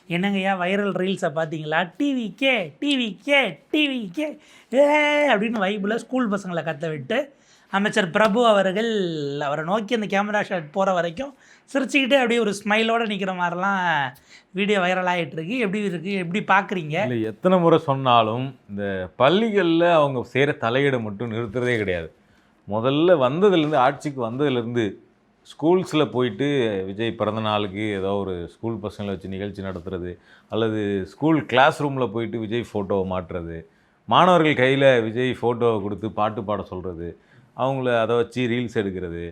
என்னங்கய்யா வைரல் ரீல்ஸை பார்த்தீங்களா, டிவிக்கே டிவிக்கே டிவிக்கே ஏ அப்படின்னு வைப்பில் ஸ்கூல் பசங்களை கத்த விட்டு அமைச்சர் பிரபு அவர்கள் அவரை நோக்கி அந்த கேமரா ஷாட் போகிற வரைக்கும் சிரிச்சுக்கிட்டே அப்படியே ஒரு ஸ்மைலோடு நிற்கிற மாதிரிலாம் வீடியோ வைரல் ஆகிட்டு இருக்கு. எப்படி இருக்குது, எப்படி பார்க்குறீங்க? இல்லை, எத்தனை முறை சொன்னாலும் இந்த பள்ளிகளில் அவங்க செய்கிற தலையீடை மட்டும் நிறுத்துறதே கிடையாது. முதல்ல வந்ததுலேருந்து, ஆட்சிக்கு வந்ததுலேருந்து ஸ்கூல்ஸில் போயிட்டு விஜய் பிறந்த நாளுக்கு ஏதோ ஒரு ஸ்கூல் பசங்களை வச்சு நிகழ்ச்சி நடத்துறது, அல்லது ஸ்கூல் கிளாஸ் ரூமில் போயிட்டு விஜய் ஃபோட்டோவை மாட்டுறது, மாணவர்கள் கையில் விஜய் ஃபோட்டோவை கொடுத்து பாட்டு பாட சொல்கிறது, அவங்கள அதை வச்சு ரீல்ஸ் எடுக்கிறது,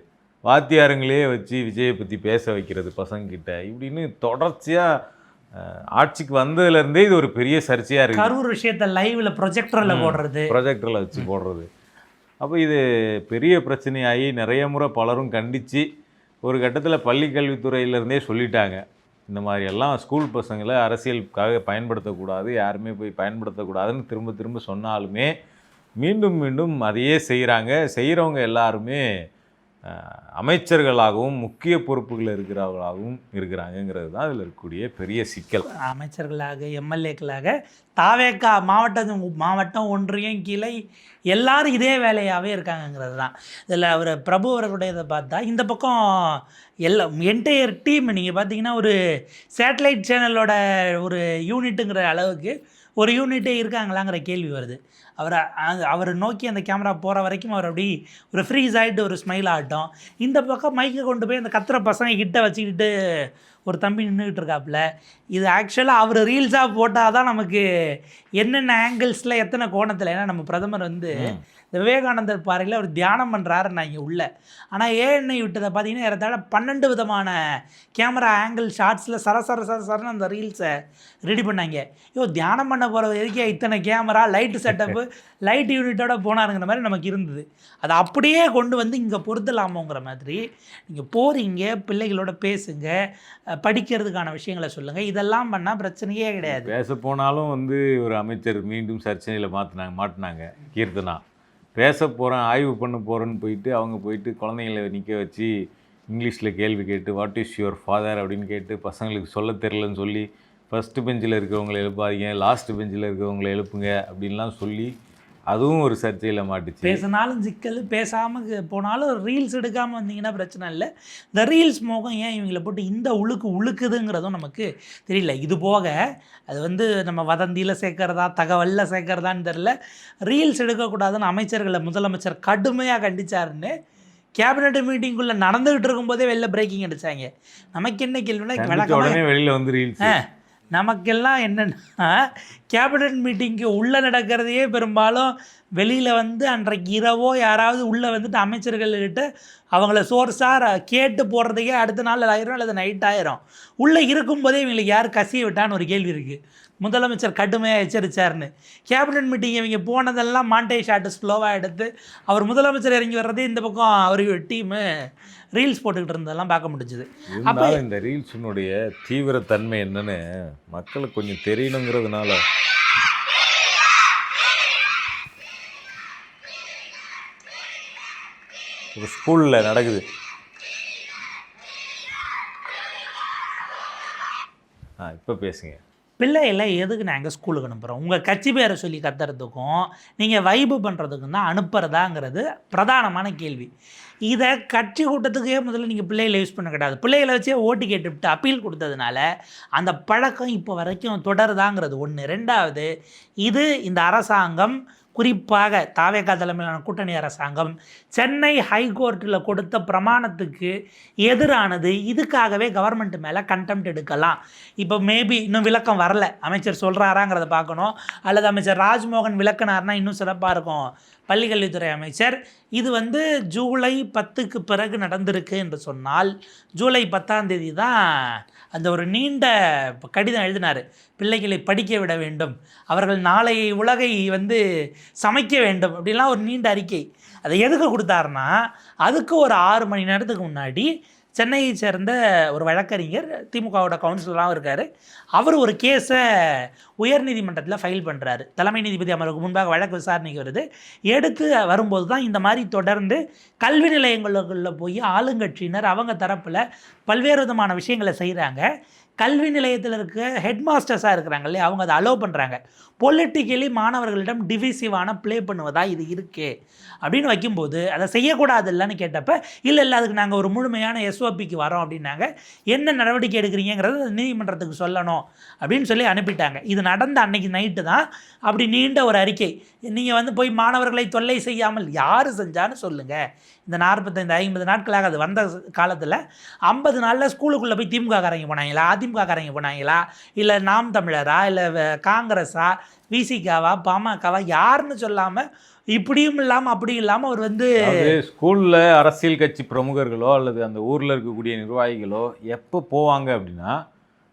வாத்தியாருங்களே வச்சு விஜயை பற்றி பேச வைக்கிறது பசங்கக்கிட்ட, இப்படின்னு தொடர்ச்சியாக ஆட்சிக்கு வந்ததுலேருந்தே இது ஒரு பெரிய சர்ச்சையாக இருக்குது. கரூர் விஷயத்தை லைவில் ப்ரொஜெக்டரில் வச்சு போடுறது. அப்போ இது பெரிய பிரச்சனையாகி நிறைய முறை பலரும் கண்டித்து ஒரு கட்டத்தில் பள்ளி கல்வித்துறையிலேருந்தே சொல்லிட்டாங்க, இந்த மாதிரியெல்லாம் ஸ்கூல் பசங்களை அரசியலுக்காக பயன்படுத்தக்கூடாது, யாருமே போய் பயன்படுத்தக்கூடாதுன்னு திரும்ப திரும்ப சொன்னாலுமே மீண்டும் மீண்டும் அதையே செய்கிறாங்க. செய்கிறவங்க எல்லாருமே அமைச்சர்களாகவும் முக்கிய பொறுப்புகள் இருக்கிறவர்களாகவும் இருக்கிறாங்கங்கிறது தான் அதில் இருக்கக்கூடிய பெரிய சிக்கல். அமைச்சர்களாக, எம்எல்ஏக்களாக, தாவேக்கா மாவட்டம் ஒன்றியம் கிளை எல்லாரும் இதே வேலையாகவே இருக்காங்கங்கிறது தான். இதில் அவர் பிரபு அவர்களுடையதை பார்த்தா இந்த பக்கம் என்டையர் டீம் நீங்கள் பார்த்தீங்கன்னா ஒரு சேட்டலைட் சேனலோட ஒரு யூனிட்டுங்கிற அளவுக்கு ஒரு யூனிட்டே இருக்காங்களாங்கிற கேள்வி வருது. அவர் நோக்கி அந்த கேமரா போகிற வரைக்கும் அவர் அப்படி ஒரு ஃப்ரீஸ் ஆகிட்டு ஒரு ஸ்மைல் ஆகட்டும். இந்த பக்கம் மைக்கை கொண்டு போய் அந்த கத்துற பசங்க கிட்ட வச்சுக்கிட்டு ஒரு தம்பி நின்றுக்கிட்டு இருக்காப்புல. இது ஆக்சுவலாக அவர் ரீல்ஸாக போட்டால் தான் நமக்கு என்னென்ன ஆங்கிள்ஸில் எத்தனை கோணத்தில், ஏன்னா நம்ம பிரதமர் இந்த விவேகானந்தர் பாறையில் அவர் தியானம் பண்ணுறாரு நான் இங்கே உள்ள. ஆனால் ஏஎன்ஐ விட்டதை பார்த்தீங்கன்னா ஏறத்தாழ 12 விதமான கேமரா ஆங்கிள் ஷார்ட்ஸில் சரன்னு அந்த ரீல்ஸை ரெடி பண்ணாங்க. தியானம் பண்ண போகிற எதுக்கே இத்தனை கேமரா, லைட்டு செட்டப்பு, லைட் யூனிட்டோட போனாருங்கிற மாதிரி நமக்கு இருந்தது. அதை அப்படியே கொண்டு வந்து இங்கே பொருத்தலாமோங்கிற மாதிரி. நீங்கள் போகிறீங்க, பிள்ளைகளோட பேசுங்க, படிக்கிறதுக்கான விஷயங்களை சொல்லுங்கள், இதெல்லாம் பண்ணால் பிரச்சனையே கிடையாது. பேச போனாலும் ஒரு அமைச்சர் மீண்டும் சர்ச்சையில் மாட்டினாங்க. கீர்த்தனா பேச போகிறேன், ஆய்வு பண்ண போகிறேன்னு போயிட்டு குழந்தைங்களை நிற்க வச்சு இங்கிலீஷில் கேள்வி கேட்டு வாட் இஸ் யுவர் ஃபாதர் அப்படின்னு கேட்டு பசங்களுக்கு சொல்ல தெரிலன்னு சொல்லி ஃபஸ்ட்டு பெஞ்சில் இருக்கிறவங்களை எழுப்பாதீங்க, லாஸ்ட்டு பெஞ்சில் இருக்கிறவங்களை எழுப்புங்க அப்படின்லாம் சொல்லி அதுவும் ஒரு சர்ச்சையில் மாட்டுச்சு. பேசினாலும் சிக்கல், பேசாமல் போனாலும் ரீல்ஸ் எடுக்காமல் வந்தீங்கன்னா பிரச்சனை இல்லை. இந்த ரீல்ஸ் மோகம் ஏன் இவங்களை போட்டு இந்த உழுக்குதுங்கிறதும் நமக்கு தெரியல. இது போக அது நம்ம வதந்தியில் சேர்க்கறதா தகவலில் சேர்க்கறதான்னு தெரில. ரீல்ஸ் எடுக்கக்கூடாதுன்னு அமைச்சர்களை முதலமைச்சர் கடுமையாக கண்டிச்சாருன்னு கேபினட் மீட்டிங்குள்ளே நடந்துகிட்டு இருக்கும்போதே வெளில பிரேக்கிங் அடித்தாங்க. நமக்கு என்ன கேள்வினா உடனே வெளியில் ரீல்ஸ். நமக்கெல்லாம் என்னென்னா கேபினட் மீட்டிங்க்கு உள்ளே நடக்கிறதையே பெரும்பாலும் வெளியில் அன்றைக்கு இரவோ யாராவது உள்ளே அமைச்சர்கள்கிட்ட அவங்கள சோர்ஸாக கேட்டு போடுறதுக்கே அடுத்த நாள் ஆயிரும் அல்லது நைட் ஆயிரும். உள்ளே இருக்கும்போதே இவங்களுக்கு யார் கசிய விட்டான்னு ஒரு கேள்வி இருக்குது. முதலமைச்சர் கடுமையாக எச்சரித்தார்னு. கேபினட் மீட்டிங் இவங்க போனதெல்லாம் மாண்டே ஷாட்டு ஸ்லோவாக எடுத்து அவர் முதலமைச்சர் இறங்கி வர்றதே இந்த பக்கம் அவர் டீமு ரீல்ஸ் போட்டுக்கிட்டு இருந்ததெல்லாம் பார்க்க முடிஞ்சுது. அப்போ இந்த ரீல்ஸினுடைய தீவிரத்தன்மை என்னன்னு மக்களுக்கு கொஞ்சம் தெரியணுங்கிறதுனால ஒரு ஸ்கூலில் நடக்குது. இப்போ பேசுங்க. பிள்ளைகளை எதுக்கு நாங்கள் ஸ்கூலுக்கு அனுப்புகிறோம்? உங்கள் கட்சி பேரை சொல்லி கத்துறதுக்கும் நீங்கள் வைப்பு பண்ணுறதுக்கும் தான் அனுப்புகிறதாங்கிறது பிரதானமான கேள்வி. இதை கட்சி கூட்டத்துக்கே முதல்ல நீங்கள் பிள்ளைகளை யூஸ் பண்ண கிடையாது. பிள்ளைகளை வச்சே ஓட்டு கேட்டுவிட்டு அப்பீல் கொடுத்ததுனால அந்த பழக்கம் இப்போ வரைக்கும் தொடருதாங்கிறது ஒன்று. ரெண்டாவது, இது இந்த அரசாங்கம், குறிப்பாக தாவேகா தலைமையிலான கூட்டணி அரசாங்கம் சென்னை ஹைகோர்ட்டில் கொடுத்த பிரமாணத்துக்கு எதிரானது. இதுக்காகவே கவர்மெண்ட் மேலே கண்டெம்ட் எடுக்கலாம். இப்போ மேபி இன்னும் விளக்கம் வரல, அமைச்சர் சொல்கிறாராங்கிறத பார்க்கணும். அல்லது அமைச்சர் ராஜ்மோகன் விளக்குனார்னா இன்னும் சிறப்பாக இருக்கும். பள்ளிக்கல்வித்துறை அமைச்சர் இது ஜூலை 10க்கு பிறகு நடந்திருக்கு என்று சொன்னால், ஜூலை 10ஆம் தேதி தான் அந்த ஒரு நீண்ட கடிதம் எழுதினார். பிள்ளைகளை படிக்க விட வேண்டும், அவர்கள் நாளை உலகை சமைக்க வேண்டும் அப்படின்லாம் ஒரு நீண்ட அறிக்கை. அதை எதுக்கு கொடுத்தாருன்னா, அதுக்கு ஒரு 6 மணி நேரத்துக்கு முன்னாடி சென்னையை சேர்ந்த ஒரு வழக்கறிஞர், திமுகவோட கவுன்சிலராகவும் இருக்கார், அவர் ஒரு கேஸை உயர்நீதிமன்றத்தில் ஃபைல் பண்ணுறாரு. தலைமை நீதிபதி அமர்வுக்கு முன்பாக வழக்கு விசாரணைக்கு வருது. எடுத்து வரும்போது தான் இந்த மாதிரி தொடர்ந்து கல்வி நிலையங்களுக்குள்ளே போய் ஆளுங்கட்சியினர் அவங்க தரப்பில் பல்வேறு விதமான விஷயங்களை செய்கிறாங்க. கல்வி நிலையத்தில் இருக்க ஹெட் மாஸ்டர்ஸாக இருக்கிறாங்க இல்லையா, அவங்க அதை அலோவ் பண்ணுறாங்க. பொலிட்டிக்கலி மாணவர்களிடம் டிவிசிவான ப்ளே பண்ணுவதா இது இருக்கே அப்படின்னு வைக்கும்போது அதை செய்யக்கூடாது இல்லைன்னு கேட்டப்ப இல்லை அதுக்கு நாங்கள் ஒரு முழுமையான எஸ்ஓபிக்கு வரோம் அப்படின்னாங்க. என்ன நடவடிக்கை எடுக்கிறீங்கிறது நீதிமன்றத்துக்கு சொல்லணும் அப்படின்னு சொல்லி அனுப்பிட்டாங்க. இது நடந்த அன்னைக்கு நைட்டு தான் அப்படி நீண்ட ஒரு அறிக்கை. நீங்கள் போய் மாணவர்களை தொல்லை செய்யாமல் யார் செஞ்சான்னு சொல்லுங்கள். இந்த 45-50 நாட்களாக அது வந்த காலத்தில் 50 நாளில் ஸ்கூலுக்குள்ளே போய் திமுககாரங்க போனாங்களா, அதிமுககாரங்க போனாங்களா, இல்லை நாம் தமிழரா, இல்லை காங்கிரஸா, விசிகாவா, பாமகவா, யாருன்னு சொல்லாமல் இப்படியும் இல்லாமல் அப்படியும் இல்லாமல் அவர் ஸ்கூலில் அரசியல் கட்சி பிரமுகர்களோ அல்லது அந்த ஊரில் இருக்கக்கூடிய நிர்வாகிகளோ எப்போ போவாங்க அப்படின்னா,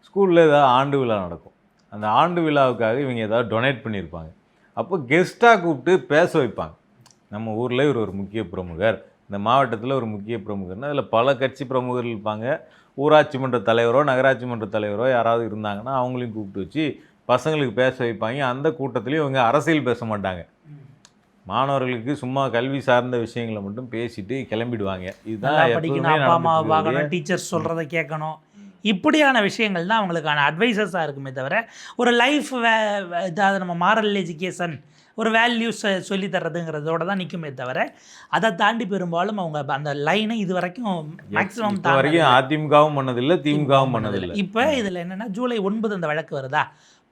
ஸ்கூலில் ஏதாவது ஆண்டு விழா நடக்கும். அந்த ஆண்டு விழாவுக்காக இவங்க ஏதாவது டொனேட் பண்ணியிருப்பாங்க. அப்போ கெஸ்ட்டாக கூப்பிட்டு பேச வைப்பாங்க. நம்ம ஊரில் இவர் ஒரு முக்கிய பிரமுகர், இந்த மாவட்டத்தில் ஒரு முக்கிய பிரமுகர்னு அதில் பல கட்சி பிரமுகர்கள் இருப்பாங்க. ஊராட்சி மன்ற தலைவரோ நகராட்சி மன்ற தலைவரோ யாராவது இருந்தாங்கன்னா அவங்களையும் கூப்பிட்டு வச்சு பசங்களுக்கு பேச வைப்பாங்க. அந்த கூட்டத்துலேயும் இவங்க அரசியல் பேச மாட்டாங்க. மாணவர்களுக்கு சும்மா கல்வி சார்ந்த விஷயங்களை மட்டும் பேசிட்டு கிளம்பிடுவாங்க. இதுதான் படிக்கணும், அப்பா அம்மாவை பார்க்கணும், டீச்சர்ஸ் சொல்கிறத கேட்கணும், இப்படியான விஷயங்கள் தான் அவங்களுக்கான அட்வைசஸாக இருக்குமே தவிர ஒரு லைஃப் இதாவது நம்ம மாரல் எஜுகேஷன் ஒரு வேல்யூஸ் சொல்லி தர்றதுங்கிறதோட தான் நிற்குமே தவிர அதை தாண்டி பெரும்பாலும் அவங்க அந்த லைனை இது வரைக்கும் மேக்ஸிமம் அதிமுகவும் பண்ணதில்லை, திமுகவும் பண்ணதில்லை. இப்போ இதில் என்னென்னா ஜூலை 9 அந்த வழக்கு வருதா,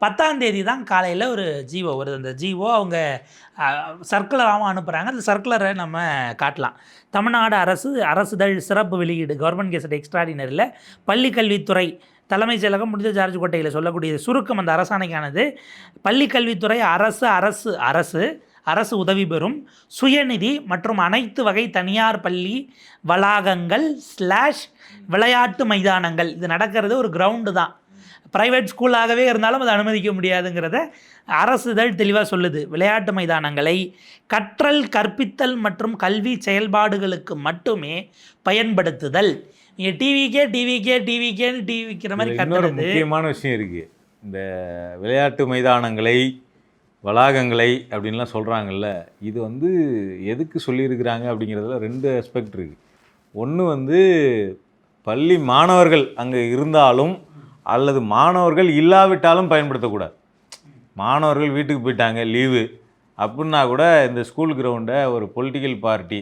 10ஆம் தேதி தான் காலையில் ஒரு ஜிஓ வருது. அந்த ஜிஓ அவங்க சர்க்குலராகவும் அனுப்புகிறாங்க. அந்த சர்க்குலரை நம்ம காட்டலாம். தமிழ்நாடு அரசுதழ் சிறப்பு வெளியீடு கவர்மெண்ட் கெசட் எக்ஸ்ட்ராடினரியில் பள்ளிக்கல்வித்துறை தலைமைச் செயலகம் முடிஞ்ச ஜார்ஜ் கோட்டையில் சொல்லக்கூடிய சுருக்கம் அந்த அரசாணைக்கானது. பள்ளிக்கல்வித்துறை அரசு உதவி பெறும் சுயநிதி மற்றும் அனைத்து வகை தனியார் பள்ளி வளாகங்கள் / விளையாட்டு மைதானங்கள், இது நடக்கிறது ஒரு கிரவுண்டு தான், ப்ரைவேட் ஸ்கூலாகவே இருந்தாலும் அதை அனுமதிக்க முடியாதுங்கிறத அரசு இதழ் தெளிவாக சொல்லுது. விளையாட்டு மைதானங்களை கற்றல் கற்பித்தல் மற்றும் கல்வி செயல்பாடுகளுக்கு மட்டுமே பயன்படுத்துதல். நீங்கள் டிவிக்கேன்னு டிவிக்கிற மாதிரி இன்னொரு முக்கியமான விஷயம் இருக்குது. இந்த விளையாட்டு மைதானங்களை வளாகங்களை அப்படின்லாம் சொல்கிறாங்கல்ல, இது எதுக்கு சொல்லியிருக்கிறாங்க அப்படிங்கிறதுல 2 ஆஸ்பெக்ட் இருக்குது. ஒன்று பள்ளி மாணவர்கள் அங்கே இருந்தாலும் அல்லது மாணவர்கள் இல்லாவிட்டாலும் பயன்படுத்தக்கூடாது. மாணவர்கள் வீட்டுக்கு போயிட்டாங்க லீவு அப்படின்னா கூட இந்த ஸ்கூல் கிரவுண்டை ஒரு பொலிட்டிக்கல் பார்ட்டி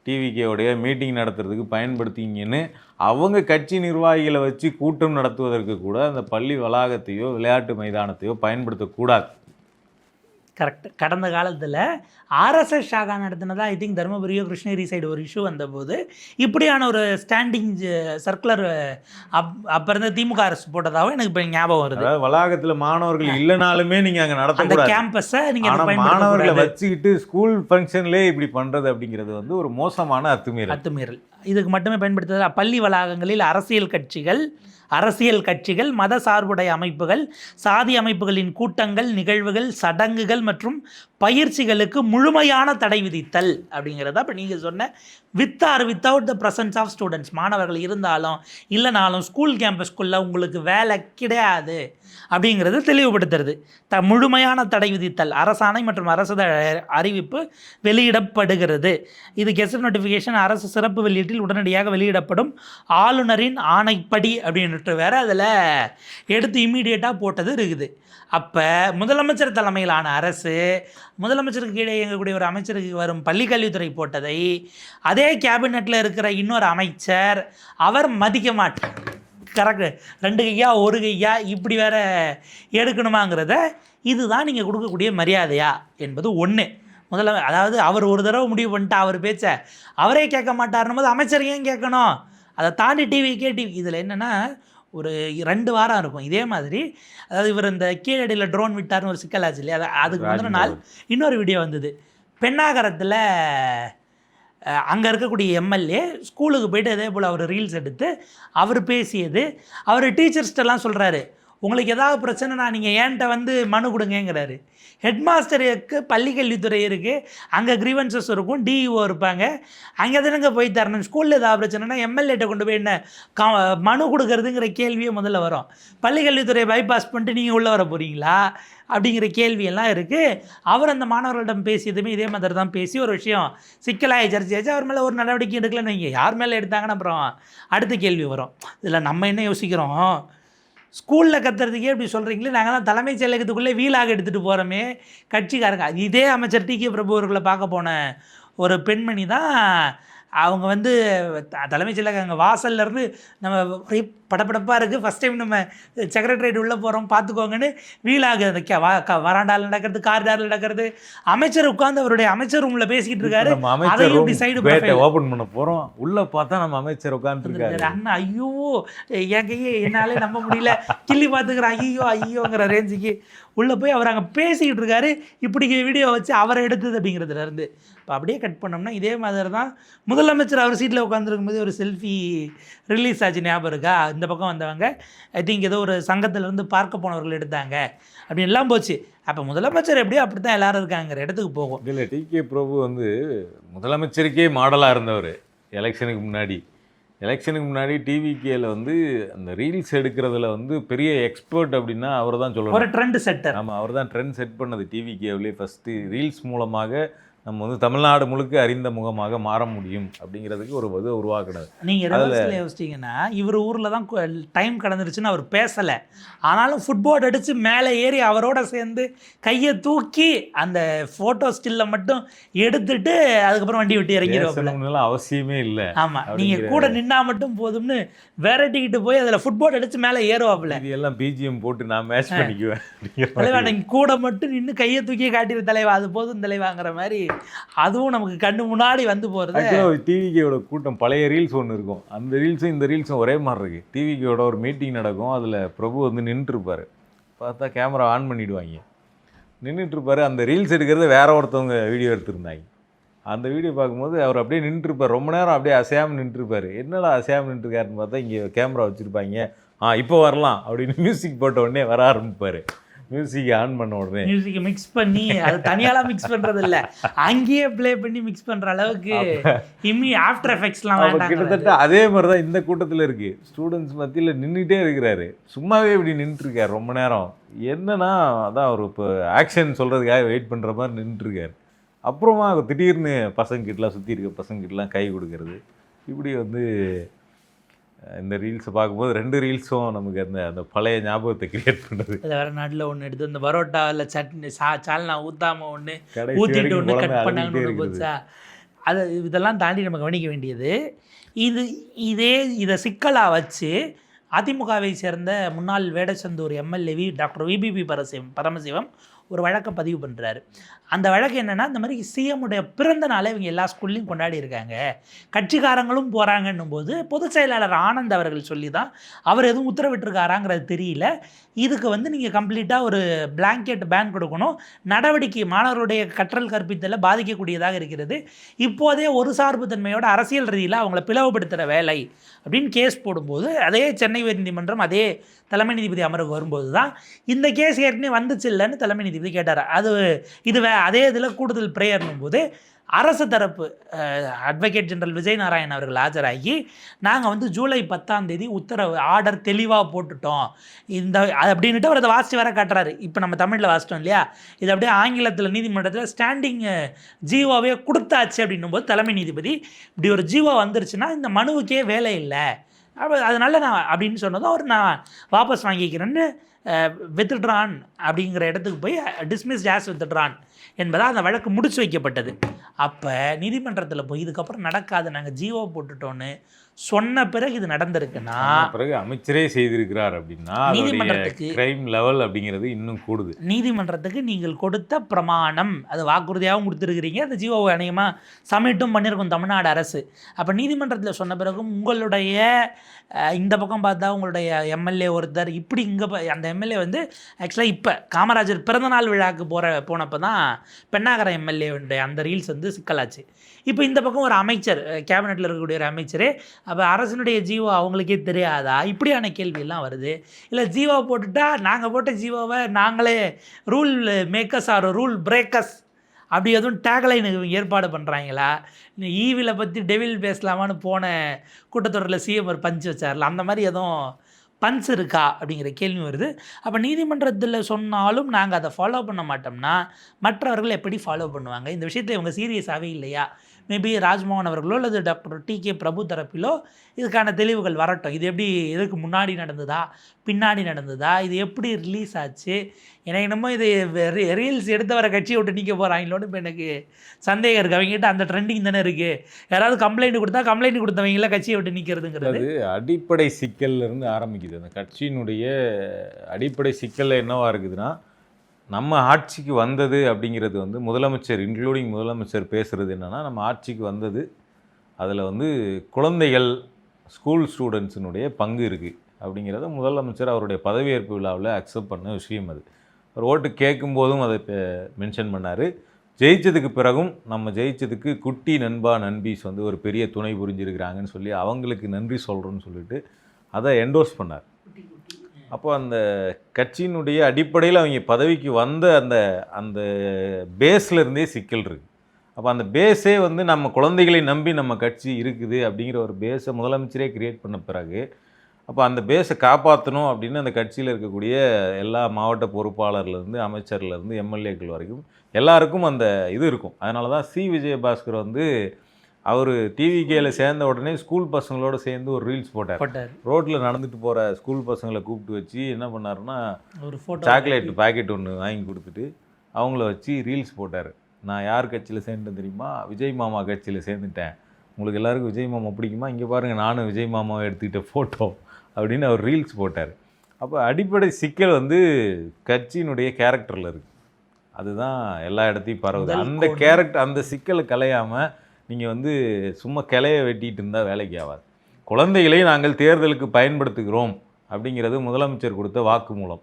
டிவிகேவுடைய மீட்டிங் நடத்துறதுக்கு பயன்படுத்திங்கன்னு அவங்க கட்சி நிர்வாகிகளை வச்சு கூட்டம் நடத்துவதற்கு கூட அந்த பள்ளி வளாகத்தையோ விளையாட்டு மைதானத்தையோ பயன்படுத்தக்கூடாது. கரெக்ட். கடந்த காலத்தில் ஆர்எஸ்எஸ் ஷாகா நடத்தினதா ஐ திங்க் தருமபுரியோ கிருஷ்ணகிரி சைடு ஒரு இஷ்யூ வந்தபோது இப்படியான ஒரு ஸ்டாண்டிங் சர்க்குலர் அப்போ இருந்த திமுக அரசு போட்டதாகவும் எனக்கு இப்போ ஞாபகம் வருது. வளாகத்தில் மாணவர்கள் இல்லைனாலுமே நீங்கள் அங்கே நடத்த கேம்பஸை நீங்கள் மாணவர்களை வச்சுக்கிட்டு ஸ்கூல் ஃபங்க்ஷன்லேயே இப்படி பண்ணுறது அப்படிங்கிறது ஒரு மோசமான அத்துமீறல். இதுக்கு மட்டுமே பயன்படுத்துவது. பள்ளி வளாகங்களில் அரசியல் கட்சிகள் மத சார்புடைய அமைப்புகள் சாதி அமைப்புகளின் கூட்டங்கள் நிகழ்வுகள் சடங்குகள் மற்றும் பயிற்சிகளுக்கு முழுமையான தடை விதித்தல் அப்படிங்கிறத இப்போ நீங்கள் சொன்ன with or without the presence of students, மாணவர்கள் இருந்தாலும் இல்லைனாலும் ஸ்கூல் கேம்பஸ்குள்ளே உங்களுக்கு வேலை கிடையாது அப்படிங்கிறது தெளிவுபடுத்துறது. முழுமையான தடை விதித்தல் அரசாணை மற்றும் அரசு அறிவிப்பு வெளியிடப்படுகிறது. இது கெசட் நோட்டிஃபிகேஷன் அரசு சிறப்பு வெளியீட்டில் உடனடியாக வெளியிடப்படும் ஆளுநரின் ஆணைப்படி அப்படின்ட்டு வேறு அதில் எடுத்து இம்மீடியட்டாக போட்டது இருக்குது. அப்போ முதலமைச்சர் தலைமையிலான அரசு முதலமைச்சருக்கு கீழே இயங்கக்கூடிய ஒரு அமைச்சருக்கு வரும் பள்ளிக்கல்வித்துறை போட்டதை அதே கேபினெட்டில் இருக்கிற இன்னொரு அமைச்சர் அவர் மதிக்க மாட்டார். கரெக்டு. 2 கையா 1 கையா இப்படி வேற எடுக்கணுமாங்கிறத இதுதான் நீங்கள் கொடுக்கக்கூடிய மரியாதையா என்பது ஒன்று. அதாவது அவர் ஒரு தடவை முடிவு பண்ணிட்டு அவர் பேச்ச அவரே கேட்க மாட்டார்னும் போது அமைச்சர் ஏன் கேட்கணும்? அதை தாண்டி டிவி இதில் என்னென்னா ஒரு 2 வாரம் இருக்கும் இதே மாதிரி. அதாவது இவர் இந்த கீழடியில் ட்ரோன் விட்டார்னு ஒரு சிக்கலாச்சு இல்லையா, அதுக்கு முந்தின நாள் இன்னொரு வீடியோ வந்தது. பெண்ணாகரத்தில் அங்கே இருக்கக்கூடிய எம்எல்ஏ ஸ்கூலுக்கு போய்ட்டு அதே போல் அவர் ரீல்ஸ் எடுத்து அவர் பேசியது. அவர் டீச்சர்ஸ்டெல்லாம் சொல்கிறாரு, உங்களுக்கு ஏதாவது பிரச்சனைனா நீங்கள் ஏன்ட்ட மனு கொடுங்கங்கிறாரு. ஹெட்மாஸ்டருக்கு பள்ளிக்கல்வித்துறை இருக்குது, அங்கே க்ரீவன்சஸ் இருக்கும், டிஇஓ இருப்பாங்க, அங்கே தானங்க போய் தரணும். ஸ்கூலில் ஏதாவது பிரச்சனைனா எம்எல்ஏட்ட கொண்டு போய் என்ன மனு கொடுக்கறதுங்கிற கேள்வியே முதல்ல வரும். பள்ளிக்கல்வித்துறையை பைபாஸ் பண்ணிட்டு நீங்கள் உள்ளே வர போகிறீங்களா அப்படிங்கிற கேள்வியெல்லாம் இருக்குது. அவர் அந்த மாணவர்களிடம் பேசியதுமே இதே மாதிரி தான் பேசி ஒரு விஷயம் சிக்கலாகி சர்ச்சையாச்சு. அவர் மேலே ஒரு நடவடிக்கை எடுக்கலன்னு வைங்க, யார் மேலே எடுத்தாங்கன்னு அப்புறம் அடுத்த கேள்வி வரும். இதில் நம்ம என்ன யோசிக்கிறோம், ஸ்கூலில் கத்துறதுக்கே இப்படி சொல்கிறீங்களே, நாங்கள் தான் தலைமைச் செயலகத்துக்குள்ளே வீலாக எடுத்துகிட்டு போகிறோமே கட்சிக்காரங்க. இதே அமைச்சர் டி.கே. பிரபு அவர்களை பார்க்க போன ஒரு பெண்மணி தான் அவங்க வந்து தலைமைச் செயலகம் அங்கே வாசல்லேருந்து நம்ம ஒரே படப்படப்பாக இருக்குது, ஃபஸ்ட் டைம் நம்ம செக்ரட்டரியேட் உள்ளே போகிறோம் பார்த்துக்கோங்கன்னு வீலாக அந்த வராண்டாவில் நடக்கிறது, காரிடாரில் நடக்கிறது, அமைச்சர் உட்காந்து அவருடைய அமைச்சர் ரூமில் பேசிக்கிட்டு இருக்காரு. அதையும் டிசைடு ஓப்பன் பண்ண போகிறோம், உள்ளே பார்த்தா நம்ம அமைச்சர் உட்காந்துருக்காரு. அண்ணா ஐயோ என் கையே என்னாலே நம்ப முடியல, கிள்ளி பார்த்துக்கிறேன், ஐயோங்கிற ரேஞ்சுக்கு உள்ளே போய் அவர் அங்கே பேசிக்கிட்டு இருக்காரு. இப்படி வீடியோ வச்சு அவரை எடுத்தது அப்படிங்கிறதுலேருந்து இப்போ அப்படியே கட் பண்ணோம்னா இதே மாதிரி தான் முதலமைச்சர் அவர் சீட்டில் உட்காந்துருக்கும் போது ஒரு செல்ஃபி ரிலீஸ் ஆச்சு, ஞாபகம் இருக்கா? இந்த பக்கம் வந்தவங்க ஐ திங்க் ஏதோ ஒரு சங்கத்திலேருந்து பார்க்க போனவர்கள் எடுத்தாங்க அப்படி எல்லாம் போச்சு. அப்போ முதலமைச்சர் எப்படியோ அப்படி தான் எல்லாரும் இருக்காங்கிற இடத்துக்கு போகும். இல்லை, டி.கே. பிரபு வந்து முதலமைச்சருக்கே மாடலாக இருந்தவர். எலெக்ஷனுக்கு முன்னாடி டிவிகேல வந்து அந்த ரீல்ஸ் எடுக்கிறதுல வந்து பெரிய எக்ஸ்பர்ட் அப்படின்னா அவர் தான் சொல்லணும். ஒரு ட்ரெண்ட் செட்டர். ஆமாம், அவர் தான் ட்ரெண்ட் செட் பண்ணது. டிவிகேவிலே ஃபஸ்ட்டு ரீல்ஸ் மூலமாக நம்ம வந்து தமிழ்நாடு முழுக்க அறிந்த முகமாக மாற முடியும் அப்படிங்கிறதுக்கு ஒரு இது உருவாக்குனது. நீங்கள் ரிவர்ஸில் யோசிச்சிங்கன்னா இவர் ஊரில் தான் டைம் கடந்துருச்சுன்னு அவர் பேசலை, ஆனாலும் ஃபுட்பால் அடித்து மேலே ஏறி அவரோட சேர்ந்து கையை தூக்கி அந்த ஃபோட்டோ ஸ்டில்லை மட்டும் எடுத்துட்டு அதுக்கப்புறம் வண்டி விட்டு இறங்கிடுவோம். அவசியமே இல்லை. ஆமாம், நீங்கள் கூட நின்னா மட்டும் போதும்னு விரட்டிக்கிட்டு போய் அதில் ஃபுட்பால் அடித்து மேலே ஏறுவாப்புல. இதெல்லாம் பிஜிஎம் போட்டு நான் மேட்ச் பண்ணிக்குவேன். தலைவா நீங்கள் கூட மட்டும் நின்று கையை தூக்கி காட்டிடு தலைவா, அது போதும் தலைவாங்கிற மாதிரி அதுவும் நமக்கு கண்ணு முன்னாடி வந்து போகிறது. டிவிகேயோட கூட்டம் பழைய ரீல்ஸ் ஒன்று இருக்கும், அந்த ரீல்ஸும் இந்த ரீல்ஸும் ஒரே மாதிரி இருக்குது. டிவிகேயோட ஒரு மீட்டிங் நடக்கும், அதில் பிரபு வந்து நின்றுருப்பார், பார்த்தா கேமரா ஆன் பண்ணிவிடுவாங்க, நின்றுட்டுருப்பார். அந்த ரீல்ஸ் எடுக்கிறது வேற ஒருத்தவங்க வீடியோ எடுத்திருந்தாங்க. அந்த வீடியோ பார்க்கும்போது அவர் அப்படியே நின்றுருப்பார், ரொம்ப நேரம் அப்படியே அசையாமல் நின்றுருப்பார். என்னடா அசையாமல் நின்றுருக்காருன்னு பார்த்தா இங்கே கேமரா வச்சுருப்பாங்க. இப்போ வரலாம் அப்படின்னு மியூசிக் போட்ட உடனே வர ஆரம்பிப்பார். மியூசிக் ஆன் பண்ண உடனே மியூசிக் மிக்ஸ் பண்ணி அது தனியாலாம் மிக்ஸ் பண்ணுறது இல்லை, அங்கேயே ப்ளே பண்ணி மிக்ஸ் பண்ணுற அளவுக்கு ஆஃப்டர் எஃபெக்ட்ஸ்லாம் வேண்டாம். கிட்டத்தட்ட அதே மாதிரி தான் இந்த கூட்டத்தில் இருக்குது. ஸ்டூடெண்ட்ஸ் மத்தியில் நின்றுட்டே இருக்கிறாரு, சும்மாவே இப்படி நின்றுட்டுருக்காரு ரொம்ப நேரம். என்னன்னா அதான் அவர் இப்போ ஆக்ஷன் சொல்கிறதுக்காக வெயிட் பண்ணுற மாதிரி நின்றுட்டுருக்காரு. அப்புறமா திடீர்னு பசங்கிட்டலாம் சுற்றி இருக்க பசங்கிட்டலாம் கை கொடுக்கறது, இப்படி வந்து இந்த ரீல்ஸை பார்க்கும்போது 2 ரீல்ஸும் நமக்கு அந்த பழைய ஞாபகத்தை கிரியேட் பண்ணுறது. அது வேறு நாட்டில் ஒன்று எடுத்து இந்த பரோட்டாவில் சட்னி சால்னா ஊற்றாமல் ஒன்று ஊற்றிட்டு ஒன்று கட் பண்ணாங்கன்னு ஒன்று போச்சா. அது இதெல்லாம் தாண்டி நம்ம கவனிக்க வேண்டியது இதை சிக்கலாக வச்சு அதிமுகவை சேர்ந்த முன்னாள் Vedasandur MLA doctor VPP Paramasivam ஒரு வழக்கை பதிவு பண்ணுறாரு. அந்த வழக்கு என்னென்னா, இந்த மாதிரி சிஎம்முடைய பிறந்த நாளை இவங்க எல்லா ஸ்கூல்லையும் கொண்டாடி இருக்காங்க, கட்சிக்காரங்களும் போகிறாங்கன்னும் போது பொதுச் செயலாளர் ஆனந்த் அவர்கள் சொல்லி தான் அவர் எதுவும் உத்தரவிட்டிருக்காராங்கிறது தெரியல. இதுக்கு வந்து நீங்கள் கம்ப்ளீட்டாக ஒரு பிளாங்கெட் பேன் கொடுக்கணும், நடவடிக்கை மாணவர்களுடைய கற்றல் கற்பித்தலை பாதிக்கக்கூடியதாக இருக்கிறது, இப்போதே ஒரு சார்பு தன்மையோட அரசியல் ரீதியில் அவங்கள பிளவுபடுத்துகிற வேலை அப்படின்னு கேஸ் போடும்போது அதே சென்னை உயர்நீதிமன்றம் அதே தலைமை நீதிபதி அமர்வுக்கு வரும்போது தான் இந்த கேஸ் ஏற்கனவே வந்துச்சு இல்லைன்னு தலைமை நீதிபதி கேட்டார். இது அதே இதில் கூடுதல் பிரேயர்னும் போது அரசு தரப்பு அட்வொகேட் ஜெனரல் விஜய் நாராயணன் அவர்கள் ஆஜராகி நாங்கள் வந்து ஜூலை 10ஆம் தேதி உத்தரவு ஆர்டர் தெளிவாக போட்டுட்டோம் இந்த அப்படின்ட்டு அவர் அதை வாசித்து வர காட்டுறாரு. இப்போ நம்ம தமிழில் வாசிட்டோம் இல்லையா, இது அப்படியே ஆங்கிலத்தில் நீதிமன்றத்தில் ஸ்டாண்டிங் ஜீவோவே கொடுத்தாச்சு அப்படின்னும் போது தலைமை நீதிபதி இப்படி ஒரு ஜீவோ வந்துருச்சுன்னா இந்த மனுவுக்கே வேலை இல்லை, அதனால நான் அப்படின்னு சொன்னதும் அவர் நான் வாபஸ் வாங்கிக்கிறேன்னு வித்துட்ரான் அப்படிங்கிற இடத்துக்கு போய் டிஸ்மிஸ்ட் ஆஸ் வித்துட்ரான் என்பதாக அந்த வழக்கு முடிச்சு வைக்கப்பட்டது. அப்போ நீதிமன்றத்தில் போய் இதுக்கப்புறம் நடக்காது, நாங்கள் ஜீவோ போட்டுட்டோன்னு சொன்ன பிறகு இது நடந்திருக்குன்னா பிறகு அமைச்சரே செய்திருக்கிறார் அப்படின்னா நீதிமன்றத்துக்கு கிரைம் லெவல் அப்படிங்கிறது இன்னும் கூடுது. நீதிமன்றத்துக்கு நீங்கள் கொடுத்த பிரமாணம் அது வாக்குறுதியாகவும் கொடுத்துருக்கிறீங்க, அந்த ஜீவோ அநேகமாக சப்மிட்டும் பண்ணியிருக்கும் தமிழ்நாடு அரசு. அப்போ நீதிமன்றத்தில் சொன்ன பிறகும் உங்களுடைய இந்த பக்கம் பார்த்தா உங்களுடைய எம்எல்ஏ ஒருத்தர் இப்படி இங்கே அந்த எம்எல்ஏ வந்து ஆக்சுவலாக இப்போ காமராஜர் பிறந்தநாள் விழாவுக்கு போனப்போ தான் பெண்ணாகரம் எம்எல்ஏ அந்த ரீல்ஸ் வந்து சிக்கலாச்சு. இப்போ இந்த பக்கம் ஒரு அமைச்சர் கேபினெட்டில் இருக்கக்கூடிய ஒரு அமைச்சரே அப்போ அரசனுடைய ஜீவோ அவங்களுக்கே தெரியாதா, இப்படியான கேள்வியெல்லாம் வருது. இல்லை ஜீவோ போட்டுட்டா நாங்கள் போட்ட ஜீவோவை நாங்களே rule makers R rule breakers அப்படி எதுவும் டேக்லைன் ஏற்பாடு பண்ணுறாங்களா, ஈவில பற்றி டெவில் பேசலாமான்னு போன கூட்டத்தொடரில் சிஎம் ஒரு பஞ்ச் வச்சார்ல, அந்த மாதிரி எதுவும் பஞ்ச் இருக்கா அப்படிங்கிற கேள்வி வருது. அப்போ நீதிமன்றத்தில் சொன்னாலும் நாங்கள் அதை ஃபாலோ பண்ண மாட்டோம்னா மற்றவர்கள் எப்படி ஃபாலோ பண்ணுவாங்க? இந்த விஷயத்தில் இவங்க சீரியஸாகவே இல்லையா? மேபி ராஜ்மோகன் அவர்களோ அல்லது டாக்டர் டி.கே. பிரபு தரப்பிலோ இதுக்கான தெளிவுகள் வரட்டும். இது எப்படி இதுக்கு முன்னாடி நடந்ததா, பின்னாடி நடந்ததா, இது எப்படி ரிலீஸ் ஆச்சு, எனக்கு என்னமோ இது ரீல்ஸ் எடுத்து வர கட்சியை விட்டு நீக்க போகிறாங்களோன்னு இப்போ எனக்கு சந்தேகம் இருக்குது. அவங்ககிட்ட அந்த ட்ரெண்டிங் தானே இருக்குது. யாராவது கம்ப்ளைண்ட் கொடுத்தா கம்ப்ளைண்ட் கொடுத்தவங்கள கட்சியை விட்டு நீக்கிறதுங்கிறது அது அடிப்படை சிக்கல்லேருந்து ஆரம்பிக்குது. அந்த கட்சியினுடைய அடிப்படை சிக்கல் என்னவா இருக்குதுன்னா, நம்ம ஆட்சிக்கு வந்தது அப்படிங்கிறது வந்து முதலமைச்சர் இன்க்ளூடிங் முதலமைச்சர் பேசுகிறது என்னென்னா, நம்ம ஆட்சிக்கு வந்தது அதில் வந்து குழந்தைகள் ஸ்கூல் ஸ்டூடெண்ட்ஸினுடைய பங்கு இருக்குது அப்படிங்கிறத முதலமைச்சர் அவருடைய பதவியேற்பு விழாவில் அக்செப்ட் பண்ண விஷயம். அது அவர் ஓட்டு கேட்கும்போதும் அதை மென்ஷன் பண்ணார். ஜெயிச்சதுக்கு பிறகும் நம்ம ஜெயிச்சதுக்கு குட்டி நண்பா நண்பீஸ் வந்து ஒரு பெரிய துணை புரிஞ்சிருக்கிறாங்கன்னு சொல்லி அவங்களுக்கு நன்றி சொல்கிறோன்னு சொல்லிட்டு அதை என்டோர்ஸ் பண்ணார். அப்போ அந்த கட்சியினுடைய அடிப்படையில் அவங்க பதவிக்கு வந்த அந்த அந்த பேஸ்லேருந்தே சிக்கல் இருக்குது. அப்போ அந்த பேஸே வந்து நம்ம குழந்தைகளை நம்பி நம்ம கட்சி இருக்குது அப்படிங்கிற ஒரு பேஸை முதலமைச்சரே கிரியேட் பண்ண பிறகு, அப்போ அந்த பேஸை காப்பாற்றணும் அப்படின்னு அந்த கட்சியில் இருக்கக்கூடிய எல்லா மாவட்ட பொறுப்பாளர்லேருந்து அமைச்சர்லேருந்து எம்எல்ஏக்கள் வரைக்கும் எல்லாருக்கும் அந்த இது இருக்கும். அதனால தான் விஜயபாஸ்கர் வந்து அவர் டிவிகேல சேர்ந்த உடனே ஸ்கூல் பசங்களோடு சேர்ந்து ஒரு ரீல்ஸ் போட்டார். ரோட்டில் நடந்துட்டு போகிற ஸ்கூல் பசங்களை கூப்பிட்டு வச்சு என்ன பண்ணாருன்னா, ஒரு சாக்லேட் பாக்கெட் ஒன்று வாங்கி கொடுத்துட்டு அவங்கள வச்சு ரீல்ஸ் போட்டார். நான் யார் கட்சியில் சேர்ந்தேன் தெரியுமா? விஜய் மாமா கட்சியில் சேர்ந்துட்டேன். உங்களுக்கு எல்லாருக்கும் விஜய் மாமா பிடிக்குமா? இங்கே பாருங்கள், நானும் விஜய் மாமாவை எடுத்துக்கிட்ட ஃபோட்டோ அப்படின்னு அவர் ரீல்ஸ் போட்டார். அப்போ அடிப்படை சிக்கல் வந்து கட்சியினுடைய கேரக்டரில் இருக்குது. அதுதான் எல்லா இடத்தையும் பரவுது. அந்த கேரக்டர் அந்த சிக்கலை கலையாமல் நீங்கள் வந்து சும்மா கிளைய வெட்டிகிட்டு இருந்தால் வேலைக்கு ஆகாது. குழந்தைகளை நாங்கள் தேர்தலுக்கு பயன்படுத்துகிறோம் அப்படிங்கிறது முதலமைச்சர் கொடுத்த வாக்குமூலம்.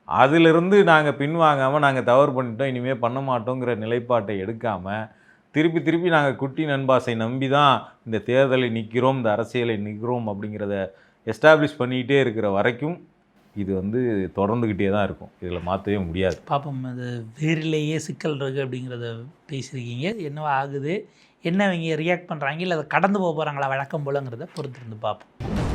அதிலிருந்து நாங்கள் பின்வாங்காமல் நாங்கள் தவறு பண்ணிட்டோம், இனிமேல் பண்ண மாட்டோங்கிற நிலைப்பாட்டை எடுக்காமல் திருப்பி திருப்பி நாங்கள் குட்டி நண்பாசை நம்பி தான் இந்த தேர்தலை நிற்கிறோம், இந்த அரசியலை நிற்கிறோம் அப்படிங்கிறத எஸ்டாப்ளிஷ் பண்ணிக்கிட்டே இருக்கிற வரைக்கும் இது வந்து தொடர்ந்துக்கிட்டே தான் இருக்கும். இதில் மாற்றவே முடியாது. பாப்போம், அது வேரிலேயே சிக்கல் இருக்குது அப்படிங்கிறத பேசியிருக்கீங்க. என்னவா ஆகுது, என்ன இவங்க ரியாக்ட் பண்ணுறாங்க, இல்லை அதை கடந்து போக போகிறாங்களா வழக்கம் போலங்கிறத பொறுத்திருந்து பார்ப்போம்.